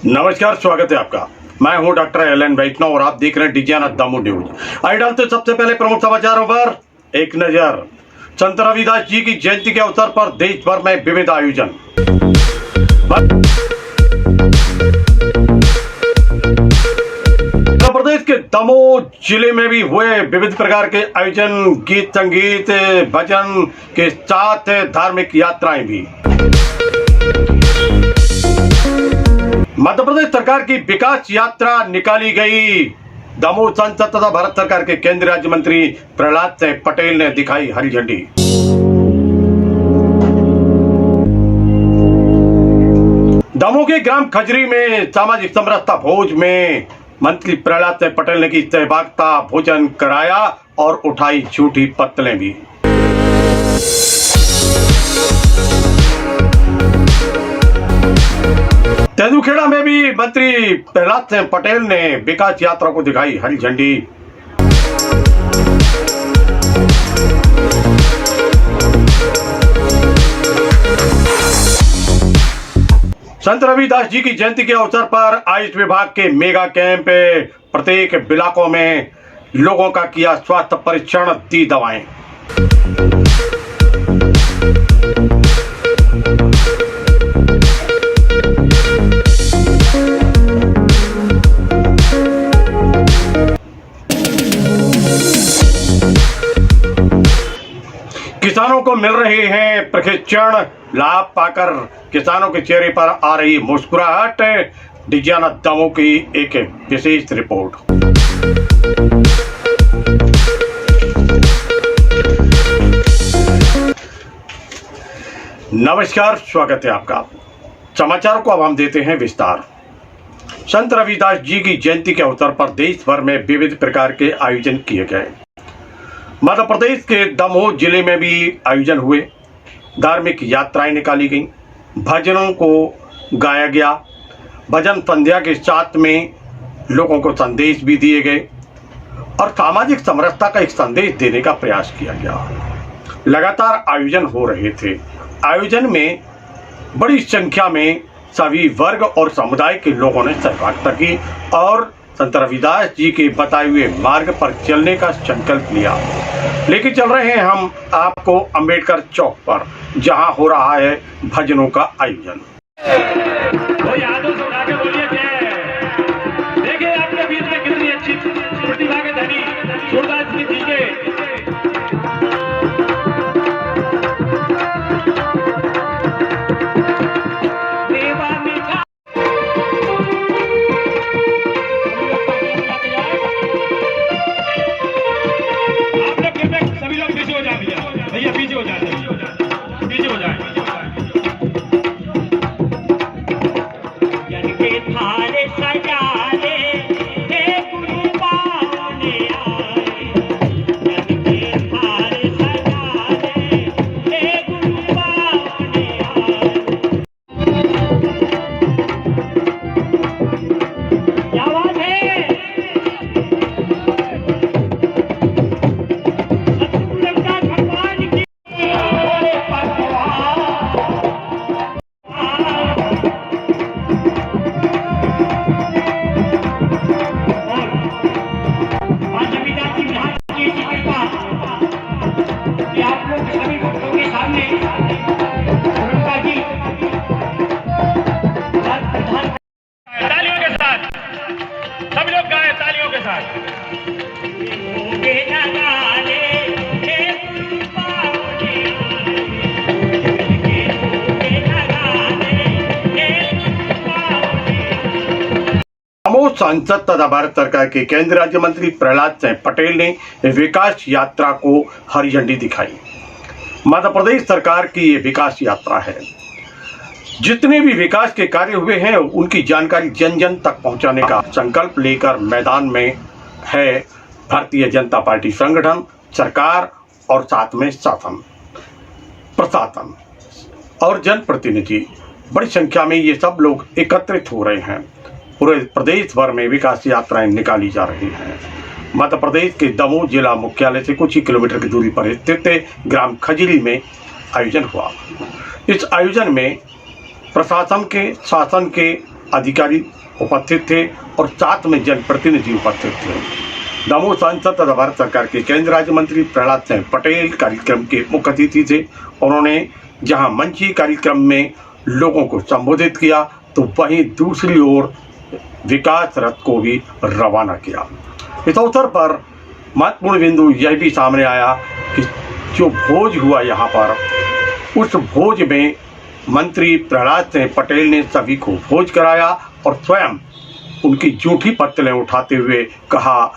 नमस्कार, स्वागत है आपका। मैं हूं डॉक्टर एलन वैष्णव और आप देख रहे हैं डीजे दमू न्यूज। आइए डालते सबसे पहले प्रमुख समाचारों पर एक नजर। संत रविदास जी की जयंती के अवसर पर देश भर में विविध आयोजन। उत्तर प्रदेश के दमोह जिले में भी हुए विविध प्रकार के आयोजन, गीत संगीत भजन के साथ धार्मिक यात्राएं भी। मध्य प्रदेश सरकार की विकास यात्रा निकाली गई। दमोह सांसद तथा भारत सरकार के केंद्रीय राज्य मंत्री प्रहलाद सिंह पटेल ने दिखाई हरी झंडी। दमोह के ग्राम खजरी में सामाजिक समरसता भोज में मंत्री प्रहलाद सिंह पटेल ने की सहभागिता, भोजन कराया और उठाई झूठी पत्तलें भी। तेंदुखेड़ा में भी मंत्री प्रहलाद सिंह पटेल ने विकास यात्रा को दिखाई हरी झंडी। संत रविदास जी की जयंती के अवसर पर आयुष विभाग के मेगा कैंप, प्रत्येक इलाकों में लोगों का किया स्वास्थ्य परीक्षण, दी दवाएं। किसानों को मिल रहे हैं प्रशिक्षण, लाभ पाकर किसानों के चेहरे पर आ रही मुस्कुराहट। डीजे दमोह की एक विशेष रिपोर्ट। नमस्कार, स्वागत है आपका। समाचारों को अब हम देते हैं विस्तार। संत रविदास जी की जयंती के अवसर पर देश भर में विविध प्रकार के आयोजन किए गए। मध्य प्रदेश के दमोह जिले में भी आयोजन हुए, धार्मिक यात्राएं निकाली गईं, भजनों को गाया गया, भजन संध्या के साथ में लोगों को संदेश भी दिए गए और सामाजिक समरसता का एक संदेश देने का प्रयास किया गया। लगातार आयोजन हो रहे थे। आयोजन में बड़ी संख्या में सभी वर्ग और समुदाय के लोगों ने सहभागिता की और संत रविदास जी के बताए हुए मार्ग पर चलने का संकल्प लिया। लेके चल रहे हैं हम आपको अंबेडकर चौक पर, जहां हो रहा है भजनों का आयोजन। देखिए आपके बीच में कितनी अच्छी प्रतिभा के धनी सूरदास जी के दमोह सांसद तथा भारत सरकार के केंद्रीय राज्य मंत्री प्रहलाद सिंह पटेल ने विकास यात्रा को हरी झंडी दिखाई। मध्य प्रदेश सरकार की ये विकास यात्रा है। जितने भी विकास के कार्य हुए हैं उनकी जानकारी जन जन तक पहुंचाने का संकल्प लेकर मैदान में है भारतीय जनता पार्टी संगठन, सरकार और साथ में शासन, प्रशासन और जनप्रतिनिधि। बड़ी संख्या में ये सब लोग एकत्रित हो रहे हैं। पूरे प्रदेश भर में विकास यात्राएं निकाली जा रही हैं। मध्य प्रदेश के दमोह जिला मुख्यालय से कुछ ही किलोमीटर की दूरी पर स्थित ग्राम खजरी में आयोजन हुआ। इस आयोजन में प्रशासन के, शासन के अधिकारी उपस्थित थे और साथ में जनप्रतिनिधि उपस्थित थे। दमोह सांसद तथा भारत सरकार के केंद्रीय राज्य मंत्री प्रहलाद सिंह पटेल कार्यक्रम के मुख्य अतिथि थे। उन्होंने जहां मंची कार्यक्रम में लोगों को संबोधित किया तो वहीं दूसरी ओर विकास रथ को भी रवाना किया। इस अवसर पर महत्वपूर्ण बिंदु यह भी सामने आया कि जो भोज हुआ यहाँ पर, उस भोज में मंत्री प्रहलाद सिंह पटेल ने सभी को भोज कराया और स्वयं उनकी जूठी पत्तलें उठाते हुए कहा,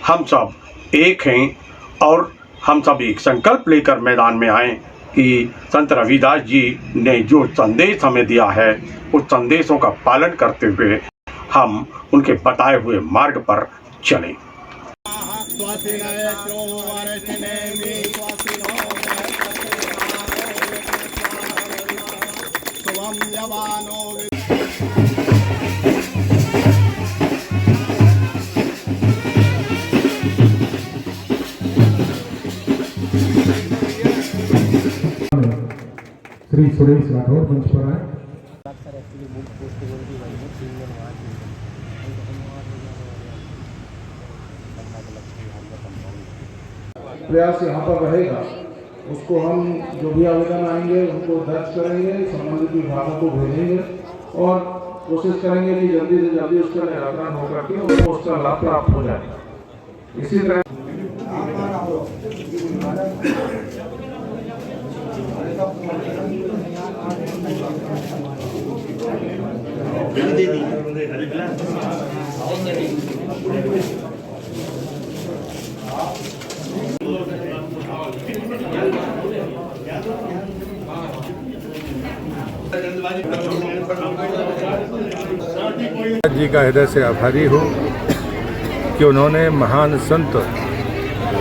हम सब एक हैं और हम सब एक संकल्प लेकर मैदान में आए कि संत रविदास जी ने जो संदेश हमें दिया है उस संदेशों का पालन करते हुए हम उनके बताए हुए मार्ग पर चलें। श्री सुरेश राठौर मंच पर आए। प्रयास यहाँ पर रहेगा, उसको हम जो भी आवेदन आएंगे उनको दर्ज करेंगे, संबंधित विभागों को भेजेंगे और कोशिश करेंगे कि जल्दी से जल्दी उसका निराकरण होकर के उनको उसका लाभ प्राप्त हो जाए। इसी तरह जी का हृदय से आभारी हूँ कि उन्होंने महान संत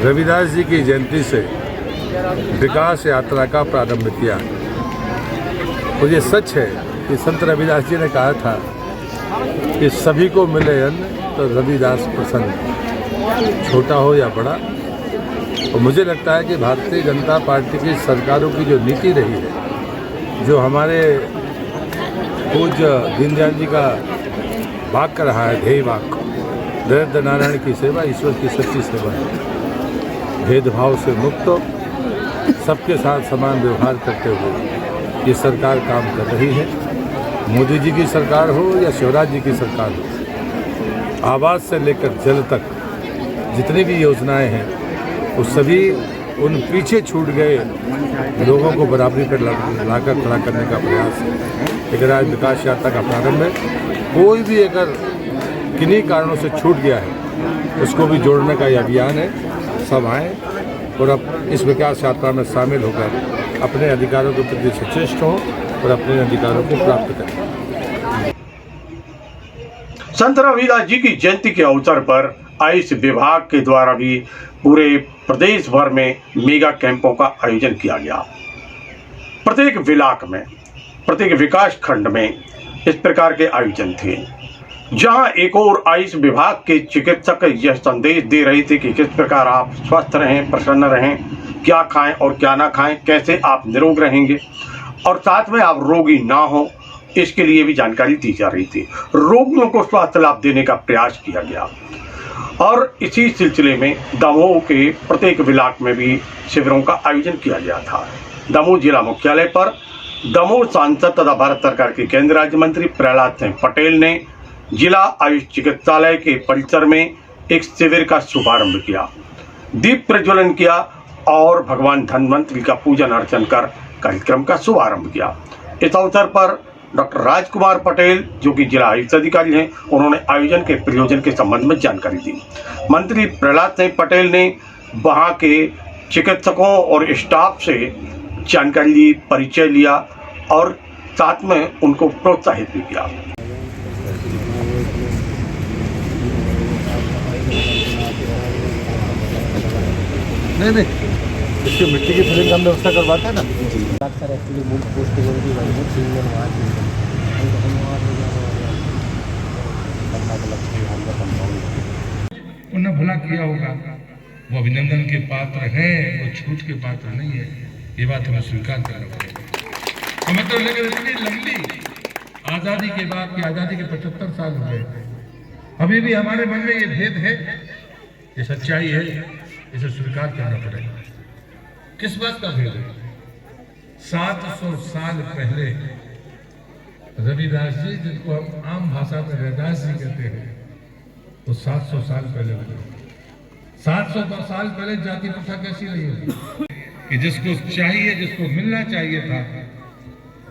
रविदास जी की जयंती से विकास यात्रा का प्रारंभ किया। और ये सच है कि संत रविदास जी ने कहा था कि सभी को मिले अन्न तो रविदास प्रसन्न, छोटा हो या बड़ा। और मुझे लगता है कि भारतीय जनता पार्टी की सरकारों की जो नीति रही है, जो हमारे पूज्य दीनदयाल जी का वाक्य रहा है, ध्येय वाक्य, दरिद्र नारायण की सेवा ईश्वर की सच्ची सेवा है, भेदभाव से मुक्त, सबके साथ समान व्यवहार करते हुए ये सरकार काम कर रही है। मोदी जी की सरकार हो या शिवराज जी की सरकार हो, आवास से लेकर जल तक जितनी भी योजनाएं हैं वो सभी उन पीछे छूट गए लोगों को बराबरी पर लाकर खड़ा करने का प्रयास है। लेकिन आज विकास यात्रा का प्रारंभ है, कोई भी अगर किन्हीं कारणों से छूट गया है उसको भी जोड़ने का यह अभियान है। सब आएँ और अब इस विकास यात्रा में शामिल होकर अपने अधिकारों के प्रति सचेष्ट हों और अपने अधिकारों को प्राप्त करें। संत रविदास जी की जयंती के अवसर पर आयुष विभाग के द्वारा भी पूरे प्रदेश भर में मेगा कैंपों का आयोजन किया गया। प्रत्येक ब्लॉक में, प्रत्येक विकास खंड में इस प्रकार के आयोजन थे, जहां एक और आयुष विभाग के चिकित्सक यह संदेश दे रहे थे कि किस प्रकार आप स्वस्थ रहें, प्रसन्न रहें, क्या खाएं और क्या ना खाएं, कैसे आप निरोग रहेंगे और साथ में आप रोगी ना हो, इसके लिए भी जानकारी दी जा रही थी। रोगियों को स्वास्थ्य लाभ देने का प्रयास किया गया और इसी सिलसिले में दमोह के प्रत्येक ब्लॉक में भी शिविरों का आयोजन किया गया था। दमोह जिला मुख्यालय पर दमोह सांसद तथा भारत सरकार के केंद्रीय राज्य मंत्री प्रहलाद सिंह पटेल ने जिला आयुष चिकित्सालय के परिसर में एक शिविर का शुभारंभ किया, दीप प्रज्वलन किया और भगवान धन्वंतरी का पूजन अर्चन कर कार्यक्रम का शुभारंभ किया। इस अवसर पर डॉक्टर राजकुमार पटेल, जो कि जिला आयुष अधिकारी हैं, उन्होंने आयोजन के प्रयोजन के संबंध में जानकारी दी। मंत्री प्रहलाद सिंह पटेल ने वहां के चिकित्सकों और स्टाफ से जानकारी ली, परिचय लिया और साथ में उनको प्रोत्साहित भी किया। नहीं, इसके मिट्टी की फिलिंग हम व्यवस्था करवाते हैं ना। सर एक्चुअली मूड पोस्ट बोलती भाई वो 3 दिन वहाँ उन्हें भला किया होगा, वो अभिनंदन के पात्र हैं, वो छूट के पात्र नहीं है। ये बात हमें स्वीकार करना पड़ेगा। हमें तो लेकर इतनी लंबी आज़ादी के बाद की आज़ादी के 75 साल हो गए, अभी भी हमारे मन में ये भेद है, ये सच्चाई है, इसे स्वीकार करना पड़ेगा। किस बात का भेद है? 700 साल पहले रविदास जी, जिनको हम आम भाषा में रैदास जी कहते हैं, वो 700 साल पहले हुए। 700 साल पहले जाति प्रथा कैसी रही होगी कि जिसको चाहिए, जिसको मिलना चाहिए था,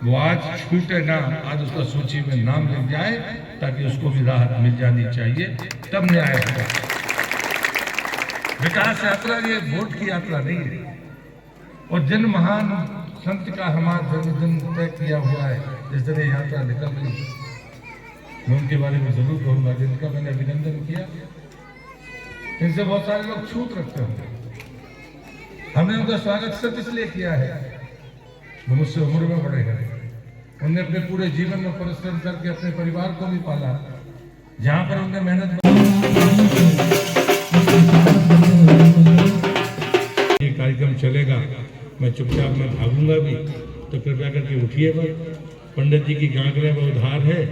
वो आज छूटे ना, आज उसका सूची में नाम लग जाए, ताकि उसको भी राहत मिल जानी चाहिए, तब न्याय होगा। विकास यात्रा ये वोट की यात्रा नहीं है। और जिन महान संत का हमारा जन्मदिन तय किया हुआ है, जिस दिन ये यात्रा निकल रही है, मैं उनके बारे में जरूर कहूँगा, जिनका मैंने अभिनंदन किया। इनसे बहुत सारे लोग छूट रखते होंगे, हमने उनका स्वागत सिर्फ इसलिए किया है, वो मुझसे उम्र में बड़े हैं, उन्होंने अपने पूरे जीवन में परिश्रम करके अपने परिवार को भी पाला, जहाँ पर उन्होंने मेहनत। ये कार्यक्रम चलेगा, मैं चुपचाप में भागूंगा भी, तो कृपया करके उठिए मत। पंडित जी की गागरें वो उधार है,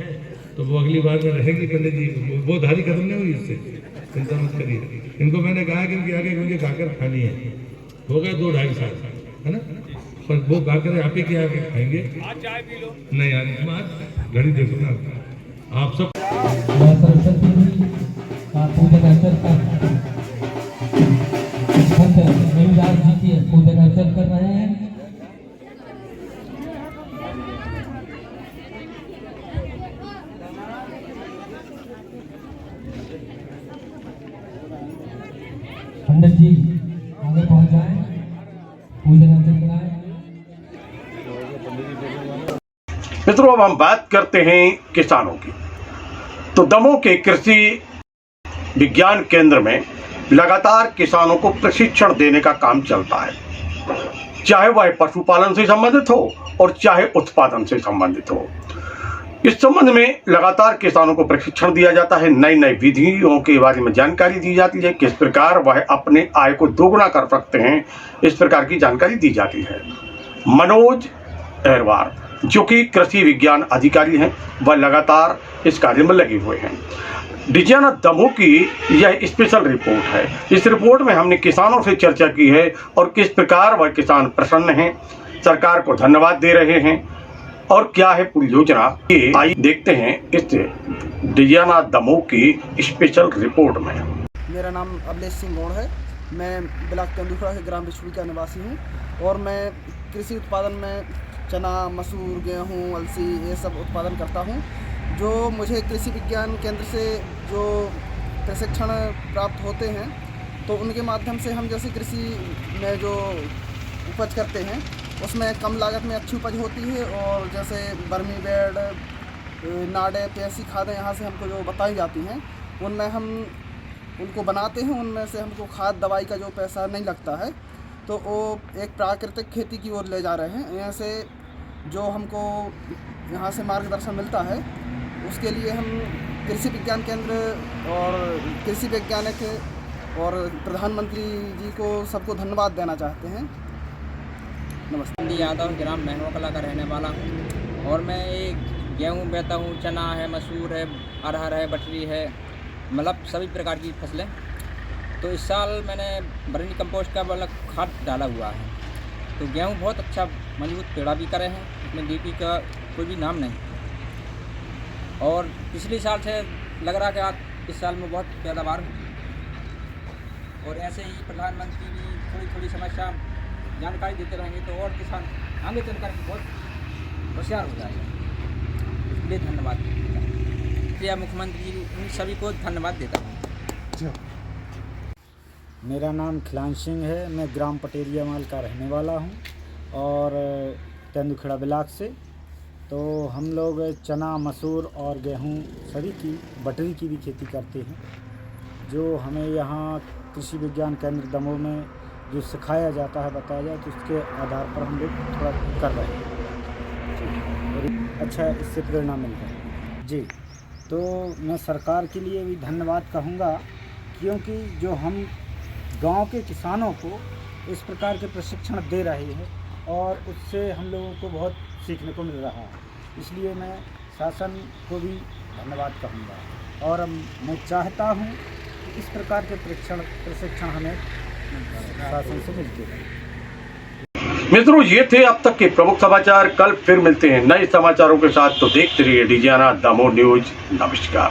तो वो अगली बार में रहेगी। पंडित जी वो उधारी खत्म नहीं हुई, इससे चिंता मत करिए। इनको मैंने कहा कि इनके आगे मुझे गाकर खानी है, हो गए 2-2.5 साल, है ना, पर वो गाकर आप ही के आगे खाएंगे। नहीं यार, आज घड़ी देखो ना, आप सब सरस्वती जी का पूजन अर्चन कर संत रविदास जी की पूजन अर्चन कर रहे हैं। पंडित जी आगे पहुंच जाएं, पूजन अर्चन कराएं। मित्रों, अब हम बात करते हैं किसानों की। तो दमोह के कृषि विज्ञान केंद्र में लगातार किसानों को प्रशिक्षण देने का काम चलता है, चाहे वह पशुपालन से संबंधित हो और चाहे उत्पादन से संबंधित हो। इस संबंध में लगातार किसानों को प्रशिक्षण दिया जाता है, नई नई विधियों के बारे में जानकारी दी जाती है, किस प्रकार वह अपने आय को दोगुना कर सकते हैं, इस प्रकार की जानकारी दी जाती है। मनोज अहरवार, जो कि कृषि विज्ञान अधिकारी हैं, वह लगातार इस कार्य में लगे हुए हैं। डिजियाना दमोह की यह स्पेशल रिपोर्ट है। इस रिपोर्ट में हमने किसानों से चर्चा की है और किस प्रकार वह किसान प्रसन्न हैं, सरकार को धन्यवाद दे रहे हैं और क्या है पूरी योजना, ये आइए देखते हैं इस डिजियाना दमोह की स्पेशल रिपोर्ट में। मेरा नाम अभिलेश सिंह गौड़ है। मैं ब्लॉक तेंदुखड़ा के ग्राम बिछुड़ी का निवासी हूँ और मैं कृषि उत्पादन में चना, मसूर, गेहूँ, अलसी ये सब उत्पादन करता हूँ। जो मुझे कृषि विज्ञान केंद्र से जो प्रशिक्षण प्राप्त होते हैं, तो उनके माध्यम से हम जैसे कृषि में जो उपज करते हैं, उसमें कम लागत में अच्छी उपज होती है। और जैसे बर्मी बेड, नाडे, ऐसी खादें यहाँ से हमको जो बताई जाती हैं, उनमें हम उनको बनाते हैं। उनमें से हमको खाद दवाई का जो पैसा नहीं लगता है, तो वो एक प्राकृतिक खेती की ओर ले जा रहे हैं। यहाँ से जो हमको यहाँ से मार्गदर्शन मिलता है, उसके लिए हम कृषि विज्ञान केंद्र और कृषि वैज्ञानिक और प्रधानमंत्री जी को सबको धन्यवाद देना चाहते हैं। नमस्ते। यादव, ग्राम महनवा कला का रहने वाला हूँ और मैं एक गेहूँ बेचता हूँ, चना है, मसूर है, अरहर है, बटरी है, मतलब सभी प्रकार की फसलें। तो इस साल मैंने वर्मी कंपोस्ट का वाला खाद डाला हुआ है, तो गेहूँ बहुत अच्छा मजबूत पेड़ा भी करे हैं, इसमें डीपी का कोई भी नाम नहीं। और पिछले साल से लग रहा कि इस साल में बहुत पैदावार हुई। और ऐसे ही प्रधानमंत्री भी थोड़ी समस्या जानकारी देते रहेंगे, तो और किसान आगे चलकर बहुत होशियार हो जाएगा। इसलिए धन्यवाद प्रिय मुख्यमंत्री जी, उन सभी को धन्यवाद देता हूँ। मेरा नाम खिलान सिंह है। मैं ग्राम पटेरिया माल का रहने वाला हूँ और तेंदुखेड़ा ब्लॉक से। तो हम लोग चना, मसूर और गेहूँ सभी की, बटरी की भी खेती करते हैं। जो हमें यहाँ कृषि विज्ञान केंद्र दमोह में जो सिखाया जाता है, बताया जाए, तो उसके आधार पर हम लोग थोड़ा कर रहे हैं और अच्छा इससे प्रेरणा मिल रही है जी। तो मैं सरकार के लिए भी धन्यवाद कहूँगा, क्योंकि जो हम गांव के किसानों को इस प्रकार के प्रशिक्षण दे रहे हैं और उससे हम लोगों को बहुत सीखने को मिल रहा है। इसलिए मैं शासन को भी धन्यवाद कहूँगा। और मैं चाहता हूँ कि इस प्रकार के प्रशिक्षण हमें शासन से मिलते रहे। मित्रों, ये थे अब तक के प्रमुख समाचार। कल फिर मिलते हैं नए समाचारों के साथ, तो देखते रहिए डीजीआना दामोह न्यूज। नमस्कार।